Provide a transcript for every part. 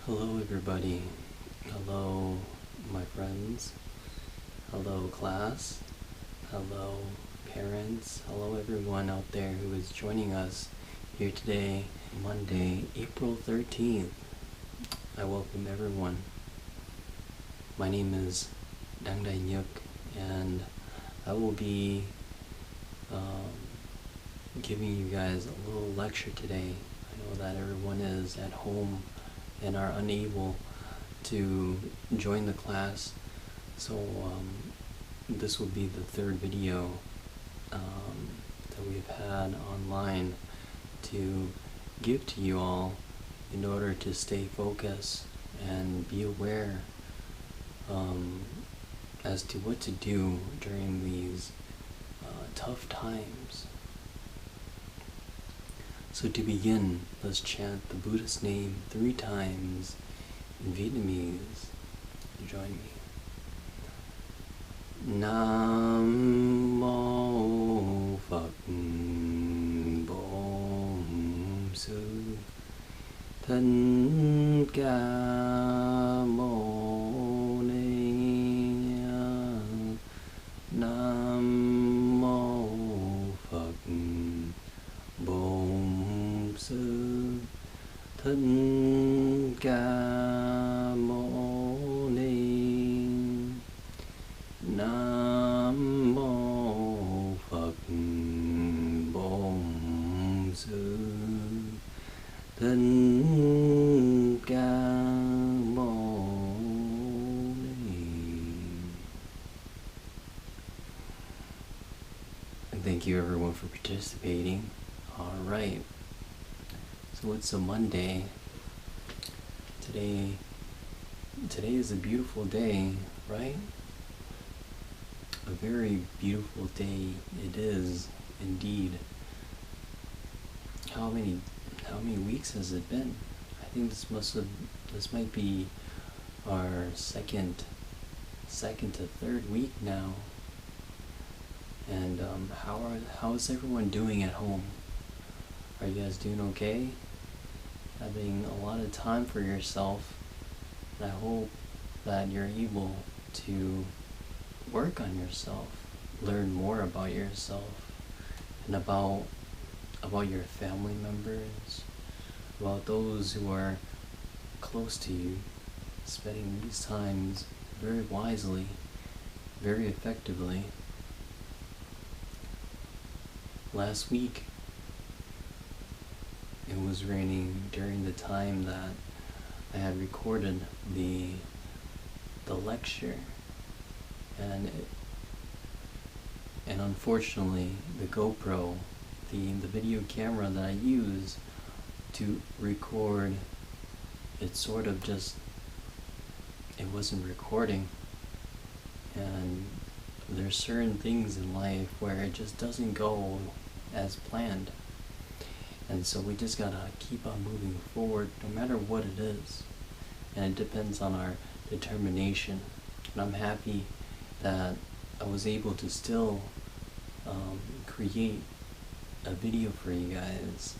Hello everybody. Hello my friends. Hello class. Hello parents. Hello everyone out there who is joining us here today, Monday, April 13th. I welcome everyone. My name is Nhut, and I will be giving you guys a little lecture today. I know that everyone is at home and are unable to join the class, so this will be the third video that we've had online to give to you all in order to stay focused and be aware as to what to do during these tough times. So to begin, let's chant the Buddha's name 3 times in Vietnamese. Join me. Nam Mô Phật Bổn Sư Thích Ca Mâu Ni. Nam Mô Phật Bổn Sư Thích Ca Mâu Ni. Nam Mô Phật Bổn Sư Thích Ca Mâu Ni. And thank you everyone for participating. Alright, so it's a Monday. Today is a beautiful day, right? A very beautiful day it is indeed. How many weeks has it been? I think this might be our second to third week now. And how is everyone doing at home? Are you guys doing okay? Having a lot of time for yourself. And I hope that you're able to work on yourself, learn more about yourself, and about your family members, about those who are close to you, spending these times very wisely, very effectively. Last week, it was raining during the time that I had recorded the lecture, and unfortunately the GoPro, the video camera that I use to record, it wasn't recording. And there's certain things in life where it just doesn't go as planned. And so we just gotta keep on moving forward no matter what it is. And it depends on our determination. And I'm happy that I was able to still create a video for you guys.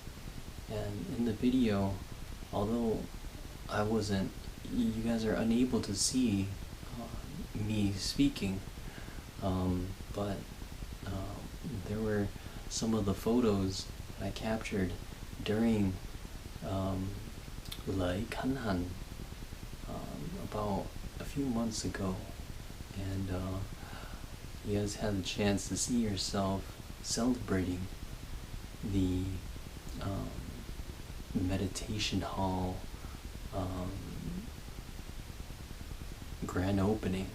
And in the video, although you guys are unable to see me speaking, but there were some of the photos I captured during Lai Khánh Han about a few months ago, and you guys had the chance to see yourself celebrating the meditation hall grand opening.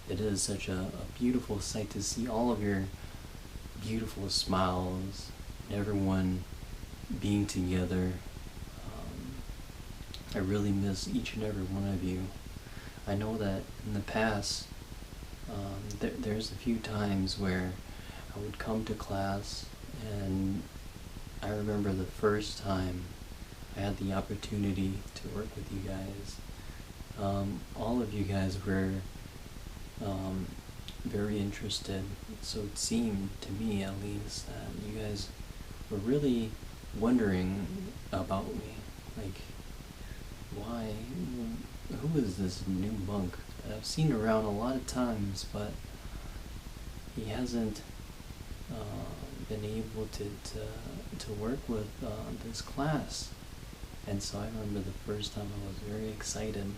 It is such a beautiful sight to see all of your beautiful smiles, and everyone being together. I really miss each and every one of you. I know that in the past, there's a few times where I would come to class, and I remember the first time I had the opportunity to work with you guys. All of you guys were very interested, so it seemed to me at least that you guys were really wondering about me. Like, why, who is this new monk that I've seen around a lot of times, but he hasn't been able to work with this class. And so I remember the first time I was very excited.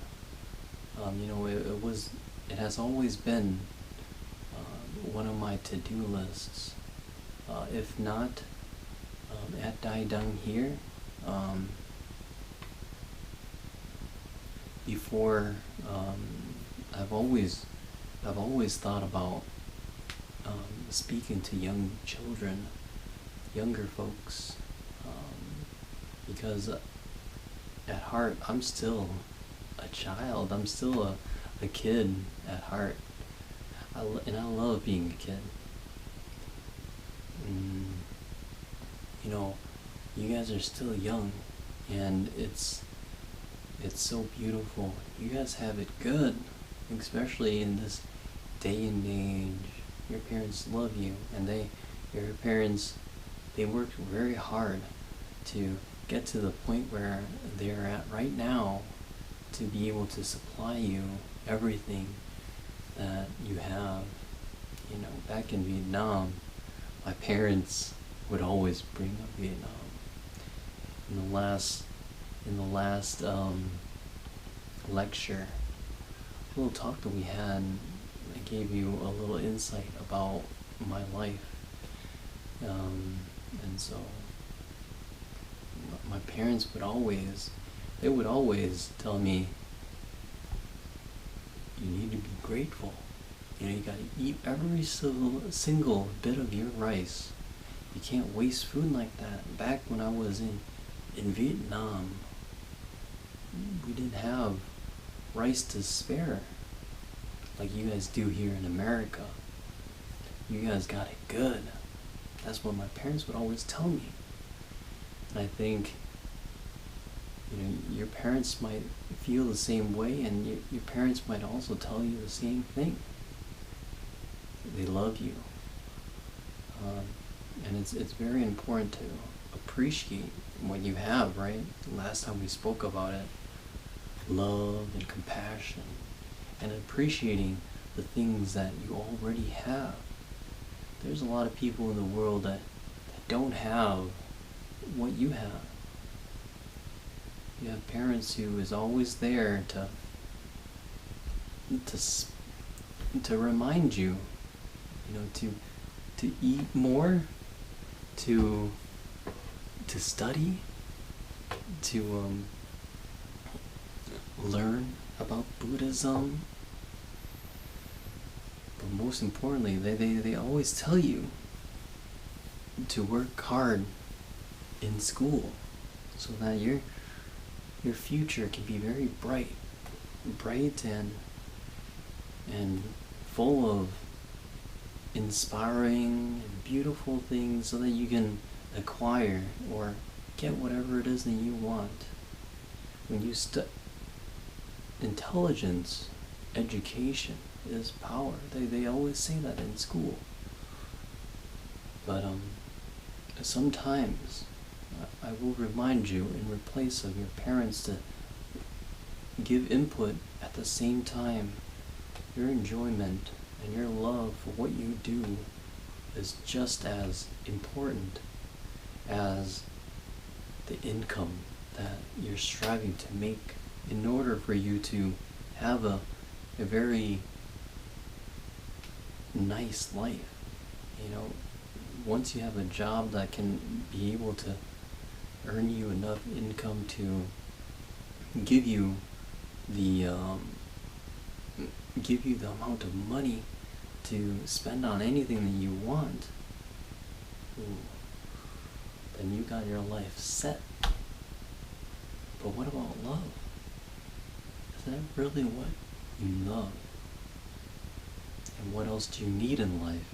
It has always been one of my to-do lists. If not at Dai Dang here, before, I've always thought about speaking to young children, younger folks, because at heart I'm still a child. I'm still a kid at heart. And I love being a kid. You guys are still young, and it's so beautiful. You guys have it good, especially in this day and age. Your parents love you, and your parents, they worked very hard to get to the point where they're at right now, to be able to supply you everything that you have. Back in Vietnam, my parents would always bring up Vietnam. In the last lecture, a little talk that we had, I gave you a little insight about my life. And so my parents would always tell me, you need to be grateful. You gotta eat every single bit of your rice. You can't waste food like that. Back when I was in Vietnam, we didn't have rice to spare like you guys do here in America. You guys got it good. That's what my parents would always tell me. And I think, your parents might feel the same way, and your parents might also tell you the same thing. They love you. And it's very important to appreciate what you have, right? Last time we spoke about it. Love and compassion, and appreciating the things that you already have. There's a lot of people in the world that don't have what you have. You have parents who is always there to remind you, to eat more, to study, to learn about Buddhism. But most importantly, they always tell you to work hard in school so that your future can be very bright and full of inspiring and beautiful things, so that you can acquire or get whatever it is that you want. When you intelligence, education is power. They always say that in school. But sometimes I will remind you, in replace of your parents, to give input at the same time. Your enjoyment and your love for what you do is just as important as the income that you're striving to make in order for you to have a very nice life. Once you have a job that can be able to earn you enough income to give you the amount of money to spend on anything that you want, then you got your life set. But what about love? Is that really what you love? And what else do you need in life?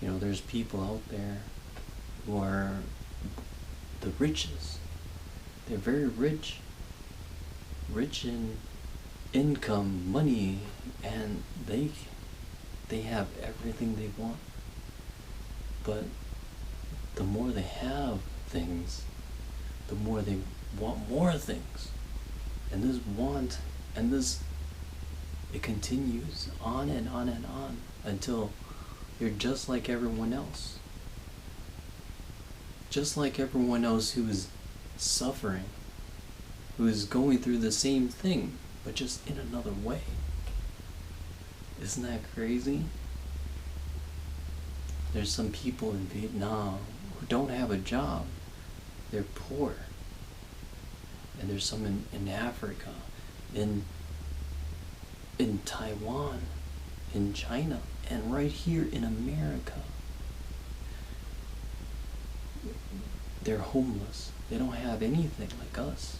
There's people out there who are the richest. They're very rich in income, money, and they have everything they want. But the more they have things, the more they want more things. And this want, and this, it continues on and on and on until you're just like everyone else. Just like everyone else who is suffering, who is going through the same thing, but just in another way. Isn't that crazy? There's some people in Vietnam who don't have a job. They're poor. And there's some in Africa, in Taiwan, in China, and right here in America. They're homeless. They don't have anything like us.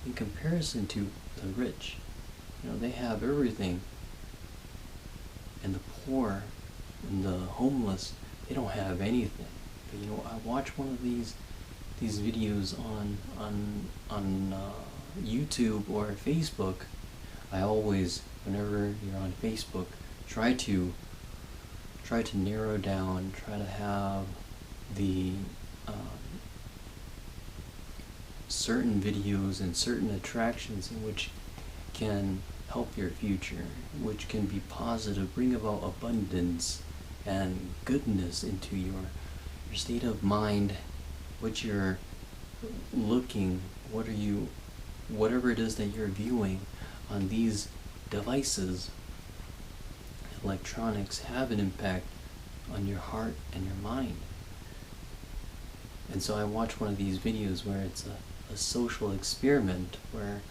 In comparison to the rich, they have everything. And the poor and the homeless, they don't have anything. But I watch one of these videos on YouTube or Facebook. I always, whenever you're on Facebook, try to narrow down, try to have the certain videos and certain attractions in which can help your future, which can be positive, bring about abundance and goodness into your state of mind, what you're looking, whatever it is that you're viewing on these devices. Electronics have an impact on your heart and your mind. And so I watched one of these videos where it's a social experiment where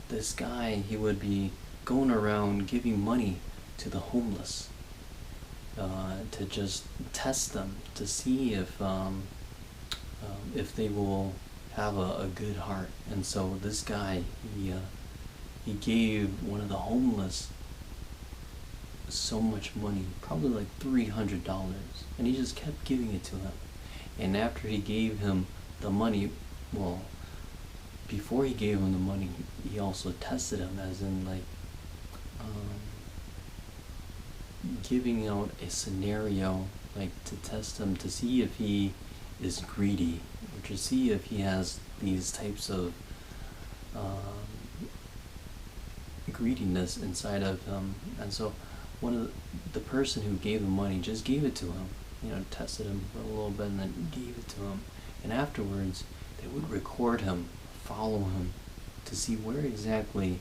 this guy, he would be going around giving money to the homeless to just test them, to see if they will have a good heart. And so this guy, he gave one of the homeless so much money, probably like $300, and he just kept giving it to him. And after he gave him the money, well, before he gave him the money, he also tested him, as in like giving out a scenario, like to test him to see if he is greedy, or to see if he has these types of greediness inside of him. And so the person who gave the money just gave it to him, tested him for a little bit and then gave it to him. And afterwards, they would record him, follow him, to see where exactly,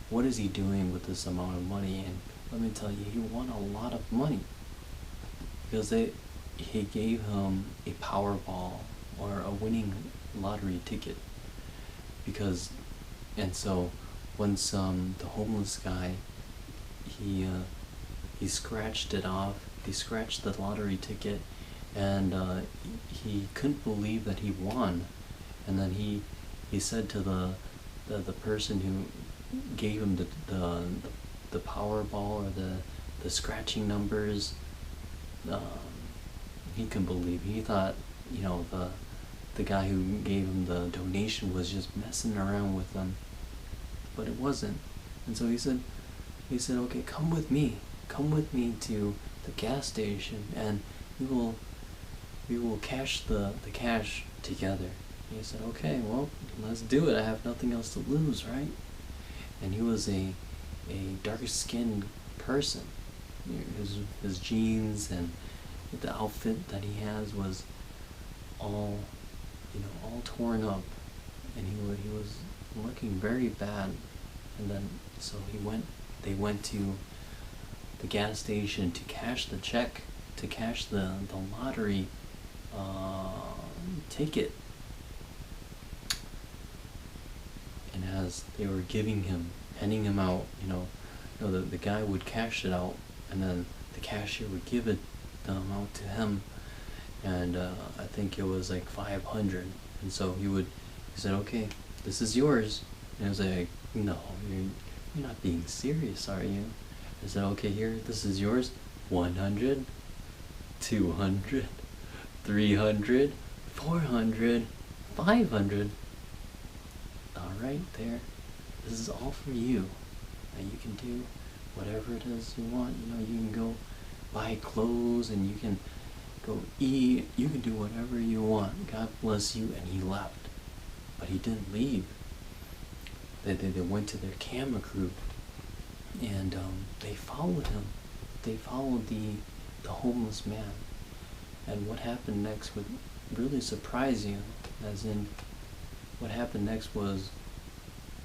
what is he doing with this amount of money. And let me tell you, he won a lot of money, because he gave him a Powerball or a winning lottery ticket. And so once the homeless guy, he scratched it off. He scratched the lottery ticket, and he couldn't believe that he won. And then he said to the person who gave him the Powerball or the scratching numbers, he couldn't believe. He thought, the guy who gave him the donation was just messing around with them, but it wasn't. And so he said, okay, come with me to the gas station, and we will cash the cash together. And he said, okay, well, let's do it. I have nothing else to lose, right? And he was a dark-skinned person. His jeans and the outfit that he has was all torn up, and he was looking very bad. And then so they went to the gas station to cash the check, to cash the lottery ticket. And as they were handing him out, the guy would cash it out, and then the cashier would give it out to him. And I think it was like 500. And so he said, okay, this is yours. And I was like, no, you're not being serious, are you? I said, okay, here, this is yours. 100, 200, 300, 400, 500. All right, there. This is all for you. Now you can do whatever it is you want. You can go buy clothes, and you can go eat. You can do whatever you want. God bless you. And he left. but he didn't leave. They went to their camera crew, and they followed him. They followed the homeless man. And what happened next would really surprise you, as in, what happened next was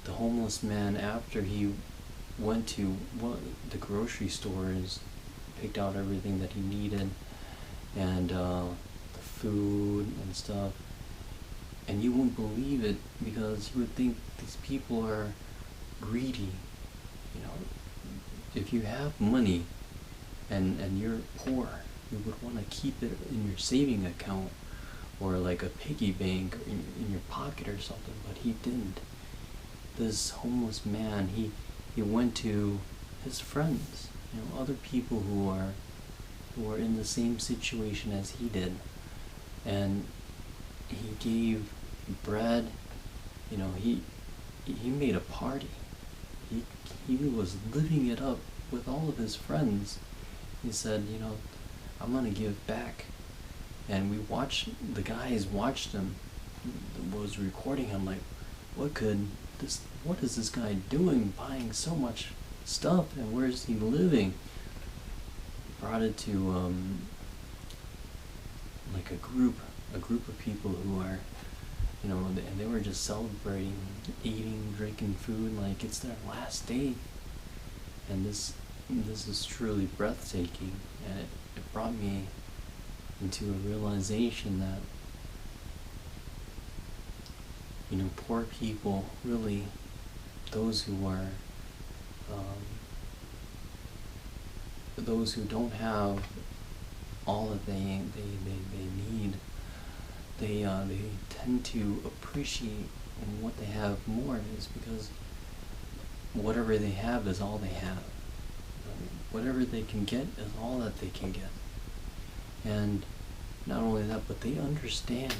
the homeless man, after he went to the grocery stores, picked out everything that he needed, and the food and stuff, and you won't believe it, because you would think these people are greedy. You know, if you have money and you're poor, you would want to keep it in your saving account or like a piggy bank in your pocket or something, but he didn't. This homeless man, he went to his friends, you know, other people who are in the same situation as he did, and he gave bread. You know, he made a party. He was living it up with all of his friends. He said, you know, I'm gonna give back. And the guys watched him, was recording him, like, what is this guy doing, buying so much stuff, and where is he living? Brought it to like a group of people who are, you know, and they were just celebrating, eating, drinking food like it's their last day. And this is truly breathtaking, and it brought me into a realization that, you know, poor people, really, those who are, those who don't have all that they need, they tend to appreciate what they have more, is because whatever they have is all they have. Whatever they can get is all that they can get. And not only that, but they understand.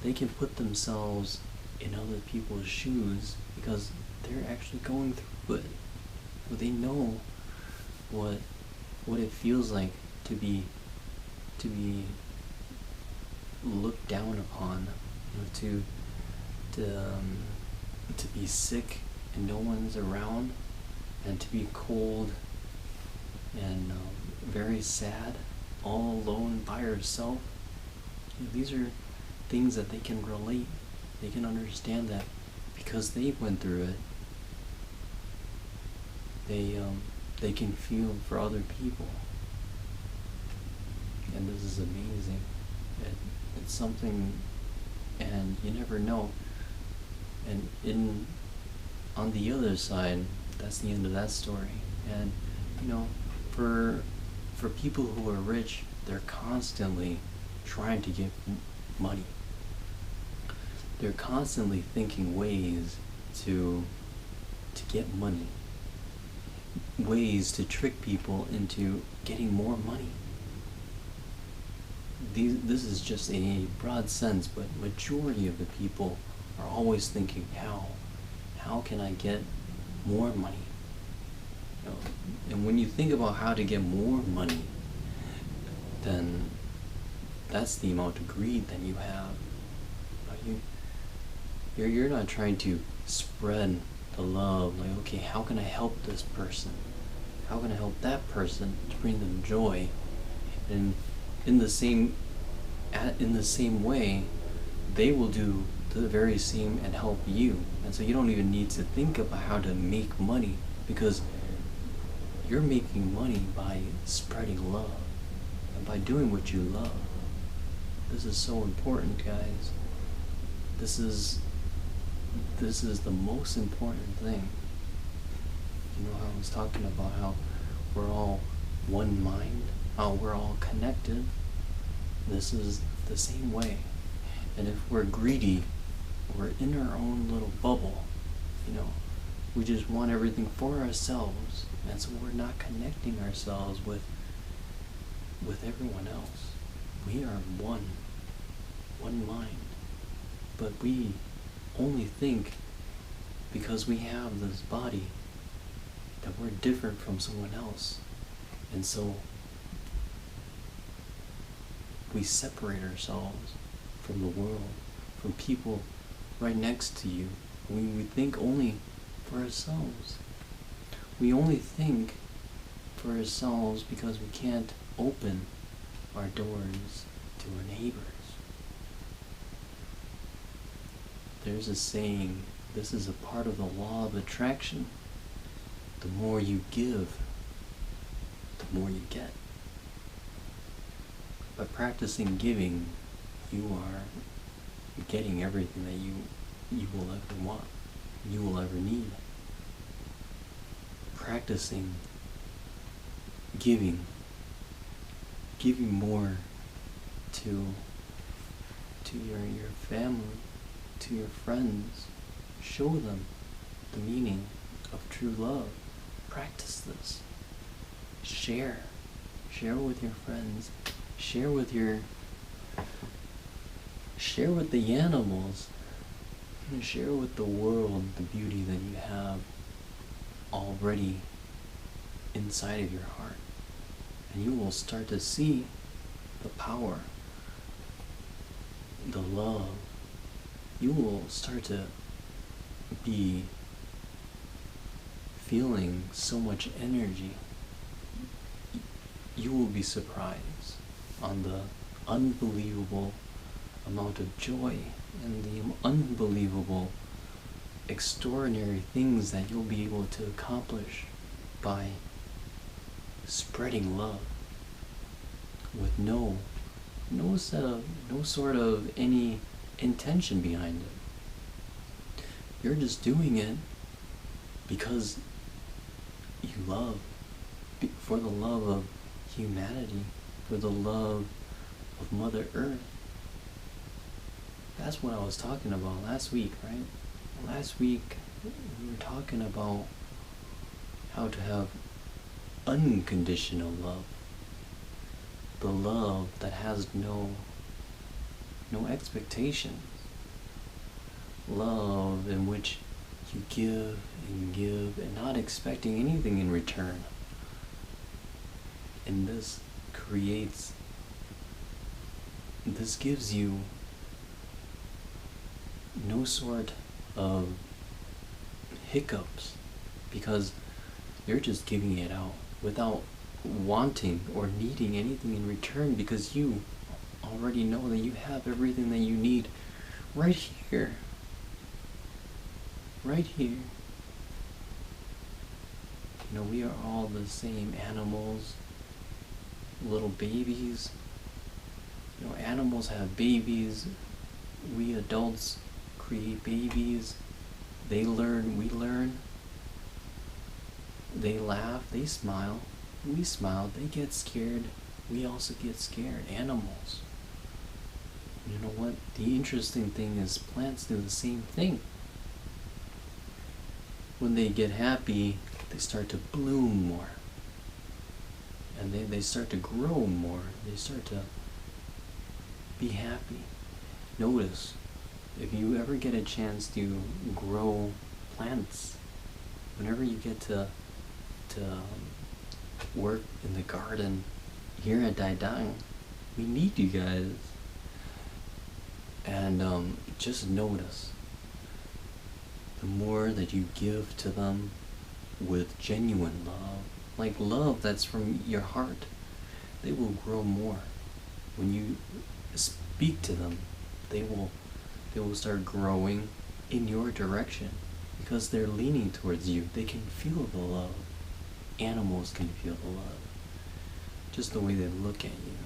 They can put themselves in other people's shoes because they're actually going through it. So they know what it feels like to be looked down upon, you know, to be sick and no one's around, and to be cold and very sad, all alone by yourself. You know, these are things that they can relate. They can understand that because they went through it. They can feel for other people, and this is amazing. It's something, and you never know. And on the other side, that's the end of that story. And you know, for people who are rich, they're constantly trying to get money. They're constantly thinking ways to get money, ways to trick people into getting more money. This is just a broad sense, but majority of the people are always thinking, how can I get more money? You know, and when you think about how to get more money, then that's the amount of greed that you have. You're not trying to spread the love, like, okay, how can I help this person? How can I help that person to bring them joy? And in the same way, they will do the very same and help you. And so you don't even need to think about how to make money, because you're making money by spreading love and by doing what you love. This is so important, guys. This is the most important thing. You know how I was talking about how we're all one mind, how we're all connected? This is the same way. And if we're greedy, we're in our own little bubble, you know, we just want everything for ourselves, and so we're not connecting ourselves with everyone else. We are one mind, but we only think, because we have this body, that we're different from someone else, and so we separate ourselves from the world, from people right next to you. We think only for ourselves. We only think for ourselves because we can't open our doors to our neighbors. There's a saying, this is a part of the law of attraction. The more you give, the more you get. By practicing giving, you're getting everything that you will ever want, you will ever need. Practicing giving more to your family, to your friends. Show them the meaning of true love. Practice this. Share with your friends. Share with the animals. Share with the world the beauty that you have already inside of your heart. And you will start to see the power, the love. You will start to be feeling so much energy. You will be surprised on the unbelievable amount of joy and the unbelievable, extraordinary things that you'll be able to accomplish by spreading love with no sort of any intention behind it. You're just doing it because you love, for the love of humanity, for the love of Mother Earth. That's what I was talking about last week, right? Last week we were talking about how to have unconditional love. The love that has no expectations. Love in which you give and not expecting anything in return. And this gives you no sort of hiccups because you're just giving it out without wanting or needing anything in return, because you already know that you have everything that you need right here. Right here. You know, we are all the same animals, little babies. You know, animals have babies. We adults create babies. They learn, we learn. They laugh, they smile. We smile, they get scared. We also get scared. Animals. You know what? The interesting thing is plants do the same thing. When they get happy, they start to bloom more. And they start to grow more. They start to be happy. Notice, if you ever get a chance to grow plants, whenever you get to work in the garden here at Dai Dang, we need you guys. And just notice, the more that you give to them with genuine love, like love that's from your heart, they will grow more. When you speak to them, they will start growing in your direction because they're leaning towards you. They can feel the love. Animals can feel the love. Just the way they look at you.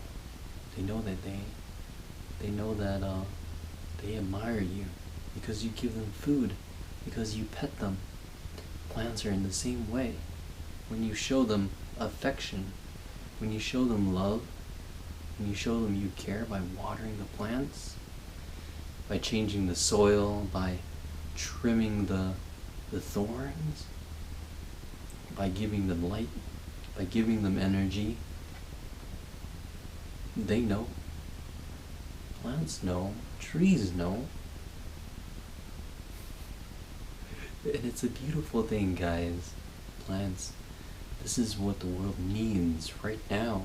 They know that they admire you because you give them food, because you pet them. Plants are in the same way. When you show them affection, when you show them love, when you show them you care by watering the plants, by changing the soil, by trimming the thorns, by giving them light, by giving them energy, they know. Plants know. Trees know. And it's a beautiful thing, guys. Plants. This is what the world needs right now.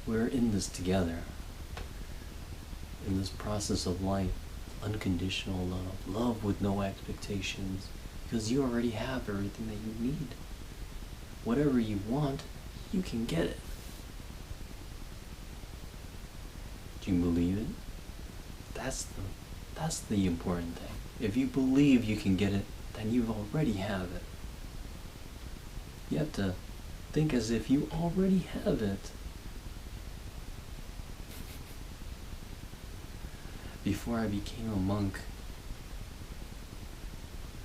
We're in this together. In this process of life. unconditional love, love with no expectations, because you already have everything that you need. Whatever you want, you can get it. Do you believe it? That's the important thing. If you believe you can get it, then you already have it. You have to think as if you already have it. Before I became a monk,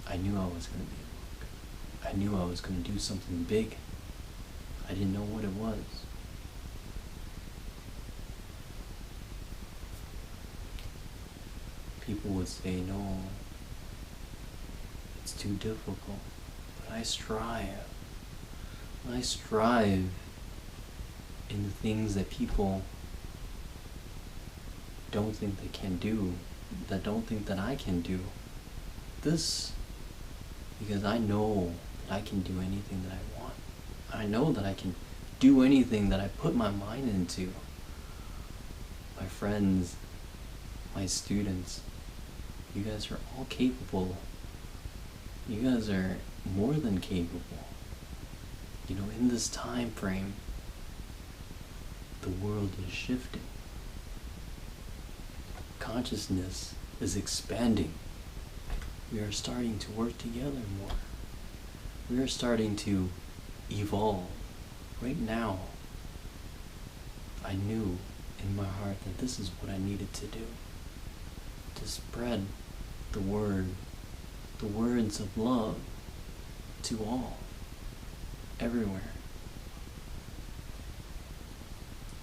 I knew I was going to be a monk. I knew I was going to do something big. I didn't know what it was. People would say, no, it's too difficult. But I strive. I strive in the things that people don't think they can do, that don't think that I can do. This, because I know that I can do anything that I want. I know that I can do anything that I put my mind into. My friends, my students, you guys are all capable. You guys are more than capable. You know, in this time frame, the world is shifting. Consciousness is expanding. We are starting to work together more. We are starting to evolve. Right now, I knew in my heart that this is what I needed to do. To spread the word, the words of love to all, everywhere.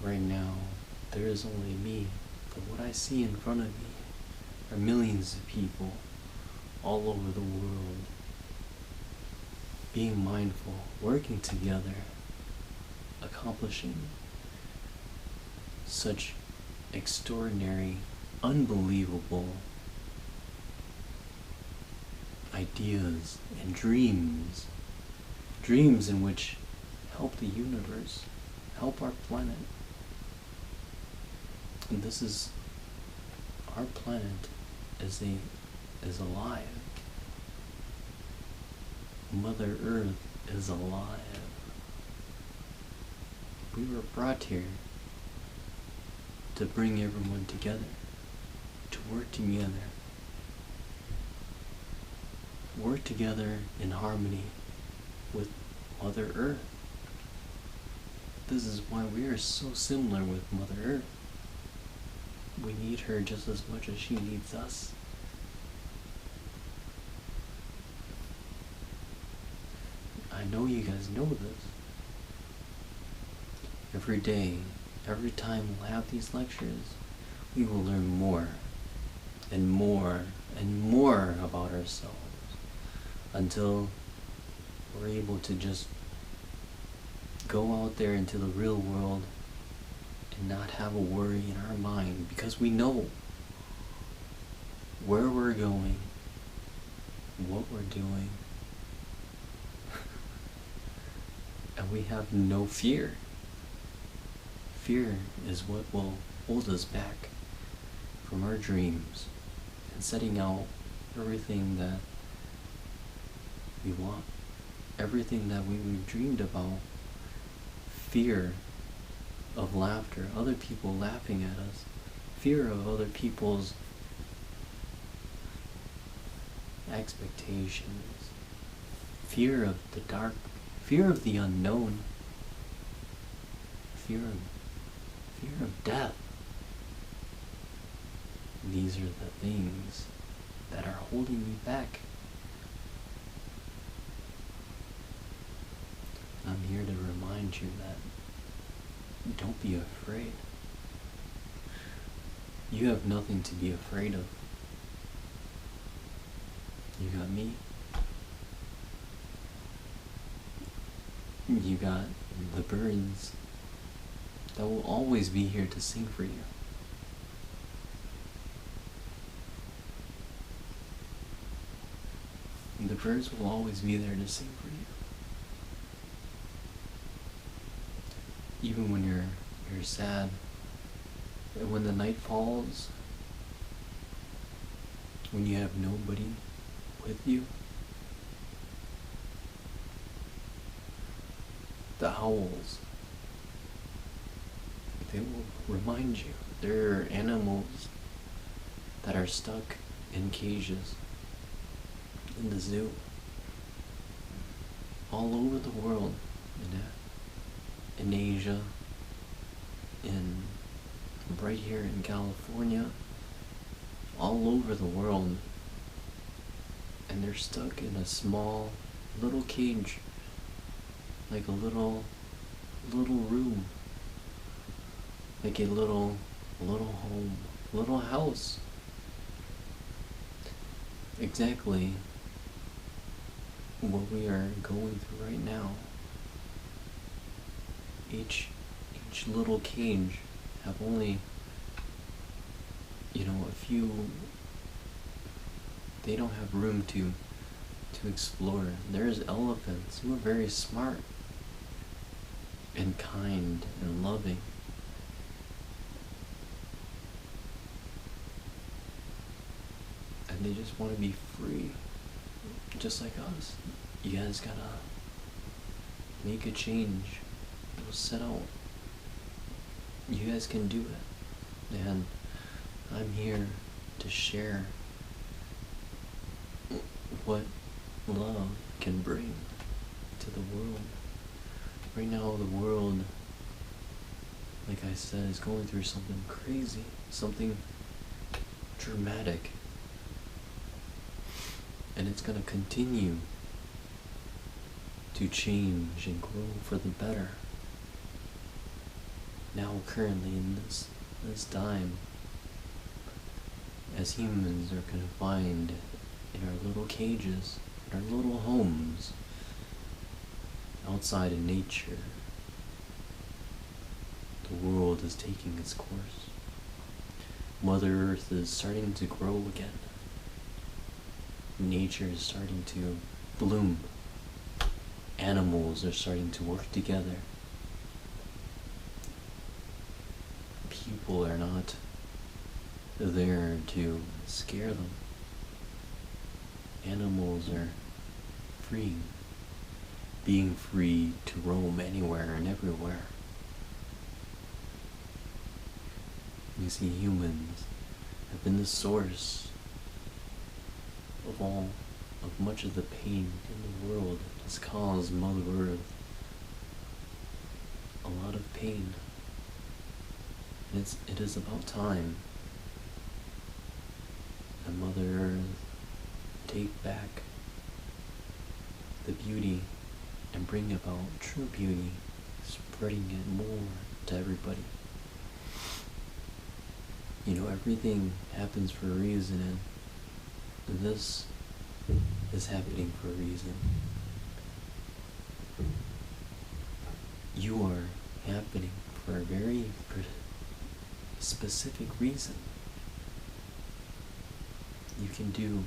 Right now, there is only me, but what I see in front of me are millions of people all over the world, being mindful, working together, accomplishing such extraordinary, unbelievable ideas and dreams in which help the universe, help our planet. And this is, our planet is alive. Mother Earth is alive. We were brought here to bring everyone together, to work together in harmony with Mother Earth. This is why we are so similar with Mother Earth. We need her just as much as she needs us. I know you guys know this. Every day, every time we'll have these lectures, we will learn more and more and more about ourselves until we're able to just go out there into the real world and not have a worry in our mind, because we know where we're going, what we're doing, and we have no fear. Fear is what will hold us back from our dreams and setting out everything that we want, everything that we've dreamed about. Fear of laughter, other people laughing at us, fear of other people's expectations, fear of the dark, fear of the unknown, fear of death. These are the things that are holding me back. I'm here to remind you that don't be afraid. You have nothing to be afraid of. You got me. You got the birds that will always be here to sing for you. The birds will always be there to sing for you. Even when you're sad, and when the night falls, when you have nobody with you, the owls, they will remind you. There are animals that are stuck in cages in the zoo all over the world, in Asia, right here in California, all over the world, and they're stuck in a small little cage, like a little room, like a little home, little house. Exactly what we are going through right now. Each little cage have only, a few. They don't have room to explore. There's elephants who are very smart and kind and loving. And they just want to be free, just like us. You guys gotta make a change. Set out. You guys can do it. And I'm here to share what love can bring to the world. Right now, the world, like I said, is going through something crazy, something dramatic. And it's going to continue to change and grow for the better. Now, currently, in this time, as humans are confined in our little cages, in our little homes, outside in nature, the world is taking its course. Mother Earth is starting to grow again. Nature is starting to bloom. Animals are starting to work together. People are not there to scare them. Animals are free, being free to roam anywhere and everywhere. You see, humans have been the source of much of the pain in the world. Has caused Mother Earth a lot of pain. And it is about time that Mother Earth take back the beauty and bring about true beauty, spreading it more to everybody. Everything happens for a reason, and this is happening for a reason. You are happening for a very specific reason. You can do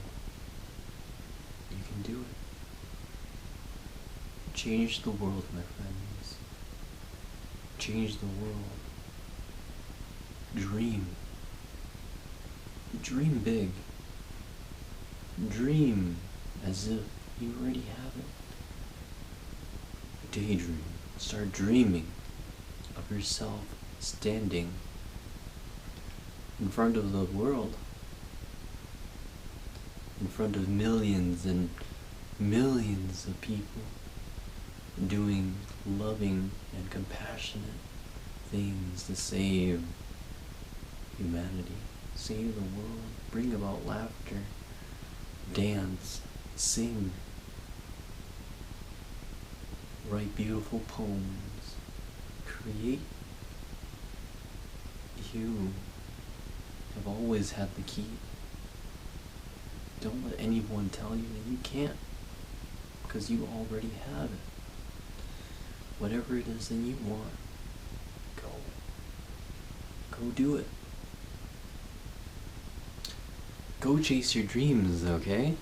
it. Change the world, my friends. Change the world. Dream. Dream big. Dream as if you already have it. Daydream. Start dreaming of yourself standing in front of the world, in front of millions and millions of people, doing loving and compassionate things to save humanity, save the world, bring about laughter, dance, sing, write beautiful poems, create. You have always had the key. Don't let anyone tell you that you can't, because you already have it. Whatever it is that you want, go do it. Go chase your dreams, okay?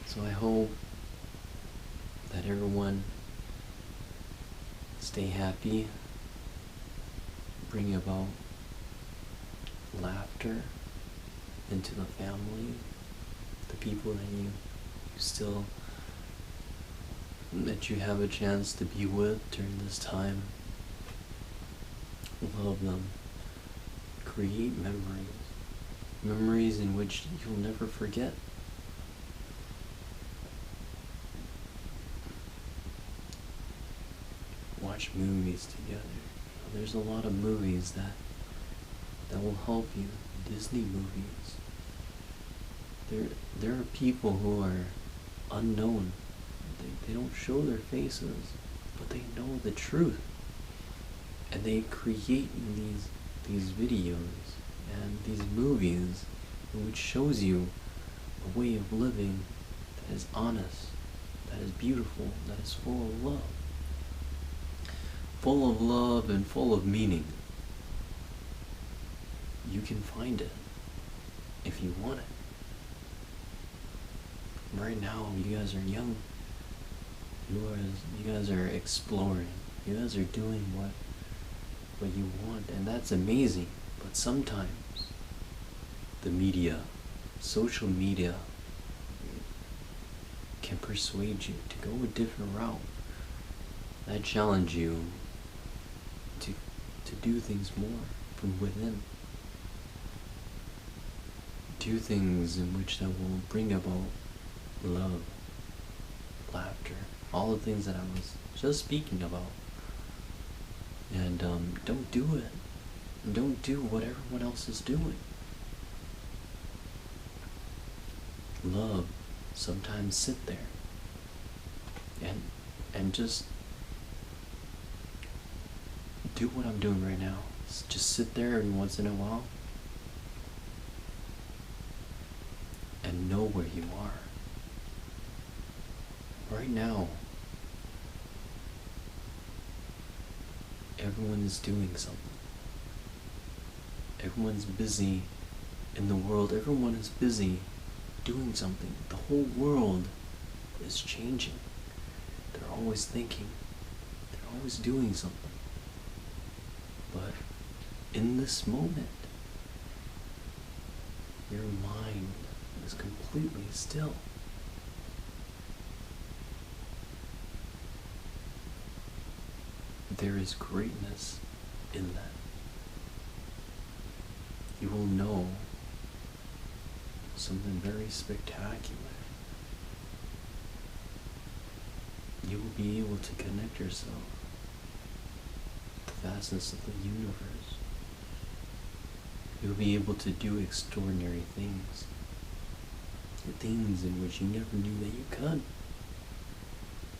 So I hope that everyone stay happy, bring about laughter, into the family, the people that you still, that you have a chance to be with during this time. Love them. Create memories in which you'll never forget. Watch movies together. There's a lot of movies that will help you. Disney movies. There are people who are unknown. They don't show their faces, but they know the truth. And they create these videos and these movies which shows you a way of living that is honest, that is beautiful, that is full of love. Full of love and full of meaning. You can find it if you want it. Right now, you guys are young. You guys are exploring. You guys are doing what you want, and that's amazing. But sometimes the media, social media, can persuade you to go a different route. I challenge you to do things more from within. Do things in which that will bring about love, laughter, all the things that I was just speaking about. And don't do it. Don't do what everyone else is doing. Love. Sometimes sit there and just do what I'm doing right now. Just sit there every once in a while and know where you are. Right now, everyone is doing something. Everyone's busy in the world. Everyone is busy doing something. The whole world is changing. They're always thinking. They're always doing something. But in this moment, your mind is completely still. There is greatness in that. You will know something very spectacular. You will be able to connect yourself with the vastness of the universe. You'll be able to do extraordinary things. Things in which you never knew that you could.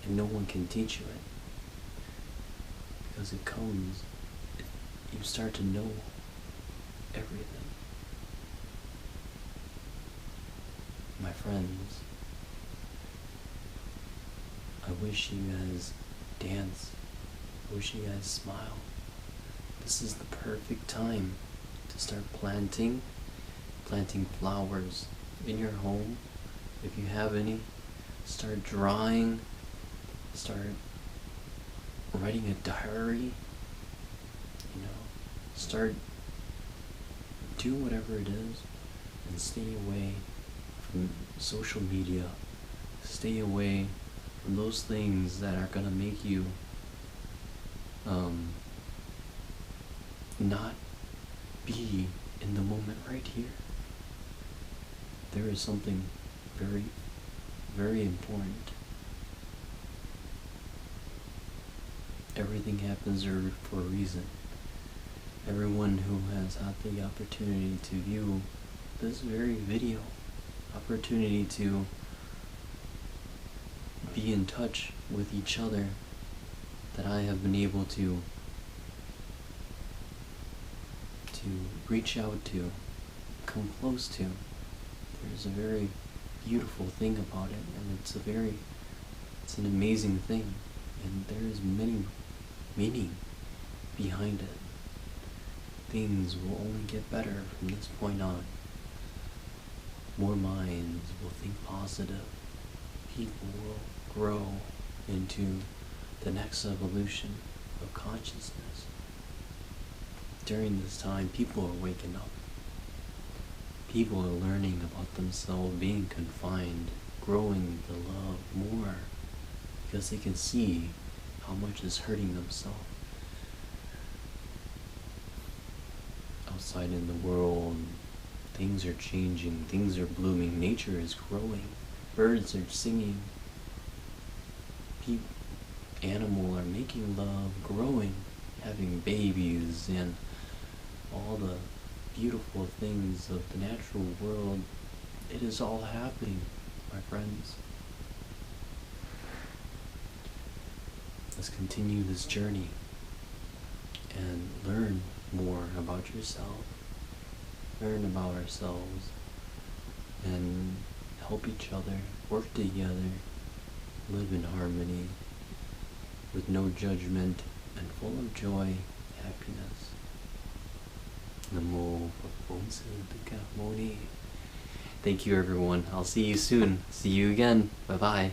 And no one can teach you it. Because it comes, you start to know everything. My friends, I wish you guys dance. I wish you guys smile. This is the perfect time to start planting flowers in your home, if you have any. Start drawing, start writing a diary, start, do whatever it is, and stay away from social media. Stay away from those things that are gonna make you not be in the moment right here. There is something very, very important. Everything happens for a reason. Everyone who has had the opportunity to view this very video, opportunity to be in touch with each other, that I have been able to reach out to, come close to. There's a very beautiful thing about it, and it's an amazing thing, and there is many meaning behind it. Things will only get better from this point on. More minds will think positive. People will grow into the next evolution of consciousness. During this time, people are waking up. People are learning about themselves, being confined, growing to love more, because they can see how much is hurting themselves. Outside in the world, things are changing, things are blooming, nature is growing, birds are singing, animals are making love, growing, having babies, and all the beautiful things of the natural world. It is all happening, my friends. Let's continue this journey and learn more about yourself, learn about ourselves, and help each other, work together, live in harmony, with no judgment, and full of joy, happiness. Namo Bhagavate Buddha Moni. Thank you, everyone. I'll see you soon. See you again. Bye-bye.